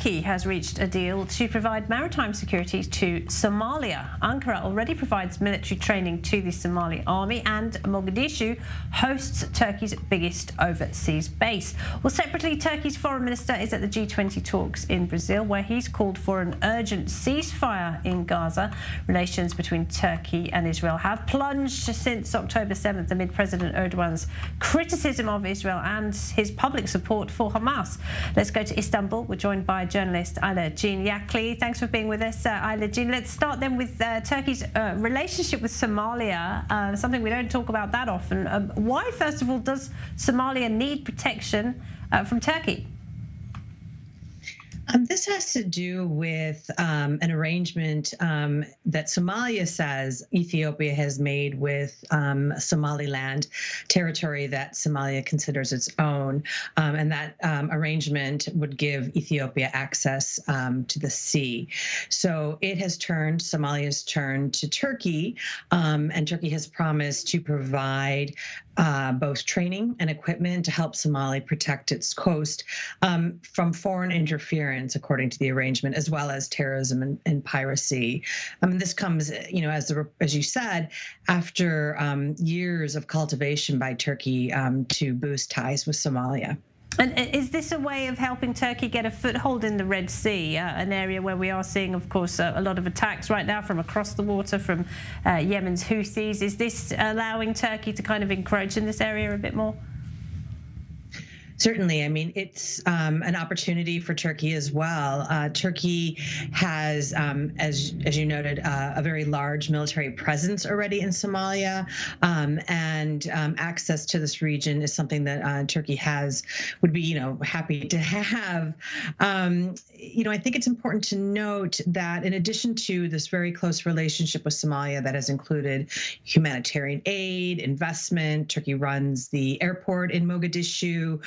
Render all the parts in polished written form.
Turkey has reached a deal to provide maritime security to Somalia. Ankara already provides military training to the Somali army, and Mogadishu hosts Turkey's biggest overseas base. Well, separately, Turkey's foreign minister is at the G20 talks in Brazil, where he's called for an urgent ceasefire in Gaza. Relations between Turkey and Israel have plunged since October 7th amid President Erdogan's criticism of Israel and his public support for Hamas. Let's go to Istanbul. We're joined by journalist Ayla Yackley. Thanks for being with us, Ayla. Let's start then with Turkey's relationship with Somalia, something we don't talk about that often. Why, first of all, does Somalia need protection from Turkey? This has to do with an arrangement that Somalia says Ethiopia has made with Somaliland, territory that Somalia considers its own. And that arrangement would give Ethiopia access to the sea. So Somalia's turned to Turkey, and Turkey has promised to provide both training and equipment to help Somalia protect its coast from foreign interference, according to the arrangement, as well as terrorism and piracy. This comes, as you said, after years of cultivation by Turkey to boost ties with Somalia. And is this a way of helping Turkey get a foothold in the Red Sea, an area where we are seeing, of course, a lot of attacks right now from across the water from Yemen's Houthis? Is this allowing Turkey to kind of encroach in this area a bit more? Certainly. I mean, it's an opportunity for Turkey as well. Turkey has, as you noted, a very large military presence already in Somalia, and access to this region is something that Turkey would be, happy to have. I think it's important to note that in addition to this very close relationship with Somalia that has included humanitarian aid, investment, Turkey runs the airport in Mogadishu.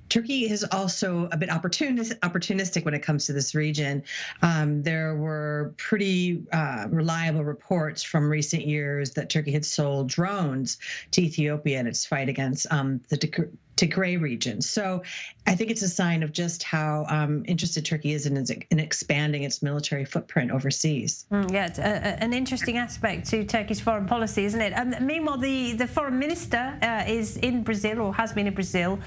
Turkey is also a bit opportunistic when it comes to this region. There were pretty reliable reports from recent years that Turkey had sold drones to Ethiopia in its fight against the Tigray region. So I think it's a sign of just how interested Turkey is in expanding its military footprint overseas. It's an interesting aspect to Turkey's foreign policy, isn't it? Meanwhile, the foreign minister is in Brazil, or has been in Brazil,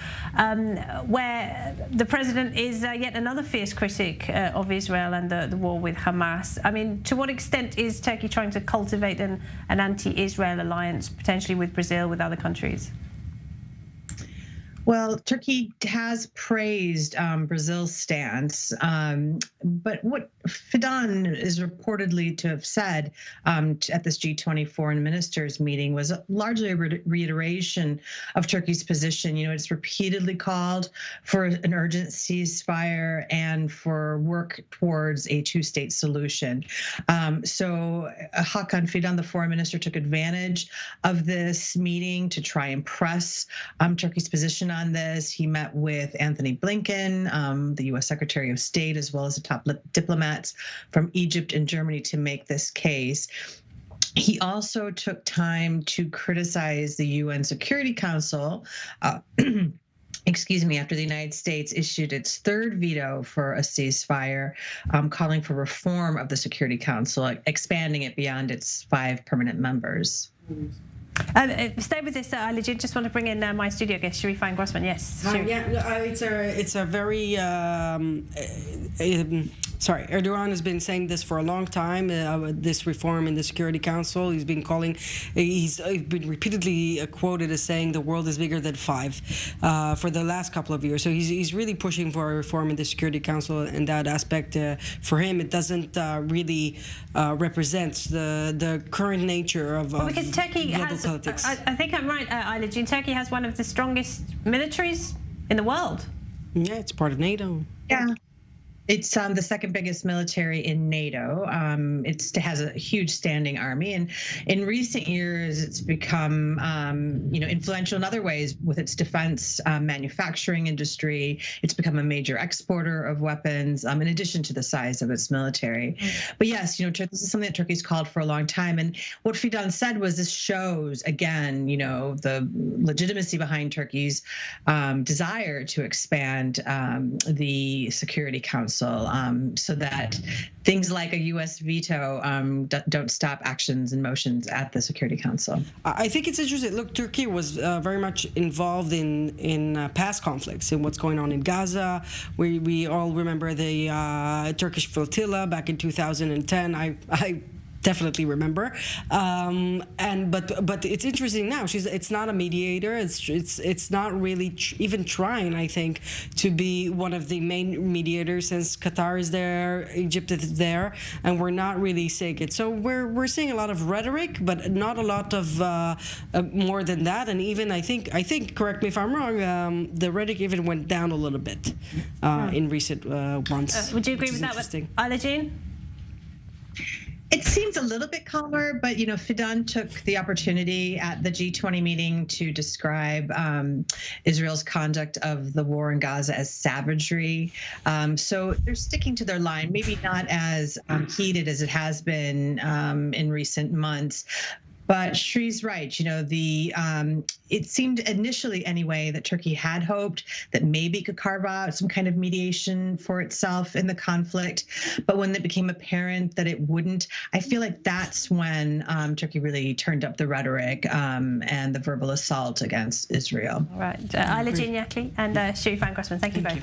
where the president is yet another fierce critic of Israel and the war with Hamas. I mean, to what extent is Turkey trying to cultivate an anti-Israel alliance, potentially with Brazil, with other countries? Well, Turkey has praised Brazil's stance, but what Fidan is reportedly to have said at this G20 foreign ministers meeting was largely a reiteration of Turkey's position. It's repeatedly called for an urgent ceasefire and for work towards a two-state solution. So Hakan Fidan, the foreign minister, took advantage of this meeting to try and press Turkey's position on this. He met with Anthony Blinken, the U.S. Secretary of State, as well as the top diplomats from Egypt and Germany to make this case. He also took time to criticize the UN Security Council, after the United States issued its third veto for a ceasefire, calling for reform of the Security Council, expanding it beyond its 5 permanent members. Stay with this, I just want to bring in my studio guest, Sharifah Grossman. Yes. It's a very Erdogan has been saying this for a long time, this reform in the Security Council. He's been repeatedly quoted as saying the world is bigger than 5 for the last couple of years. So he's really pushing for a reform in the Security Council in that aspect. For him, it doesn't really represent the current nature of because Turkey global politics. I think I'm right, Ayla. Turkey has one of the strongest militaries in the world. Yeah, it's part of NATO. Yeah. It's the second biggest military in NATO. It has a huge standing army, and in recent years, it's become influential in other ways with its defense manufacturing industry. It's become a major exporter of weapons, in addition to the size of its military. But yes, this is something that Turkey's called for a long time. And what Fidan said was this shows again, the legitimacy behind Turkey's desire to expand the Security Council. So that things like a U.S. veto don't stop actions and motions at the Security Council. I think it's interesting. Look, Turkey was very much involved in past conflicts, in what's going on in Gaza. We all remember the Turkish flotilla back in 2010. I definitely remember, but it's interesting now. It's not a mediator. It's not really even trying, I think, to be one of the main mediators, since Qatar is there, Egypt is there, and we're not really seeing it. So we're seeing a lot of rhetoric, but not a lot of more than that. And even I think correct me if I'm wrong, the rhetoric even went down a little bit in recent months. Would you agree with that, Ayla Jean? It seems a little bit calmer, but Fidan took the opportunity at the G20 meeting to describe Israel's conduct of the war in Gaza as savagery. So they're sticking to their line, maybe not as heated as it has been in recent months. But Shree's right. It seemed initially anyway that Turkey had hoped that maybe it could carve out some kind of mediation for itself in the conflict. But when it became apparent that it wouldn't, I feel like that's when Turkey really turned up the rhetoric and the verbal assault against Israel. All right. Ayla Jean Yackley and Shree Van Grossman, thank you both.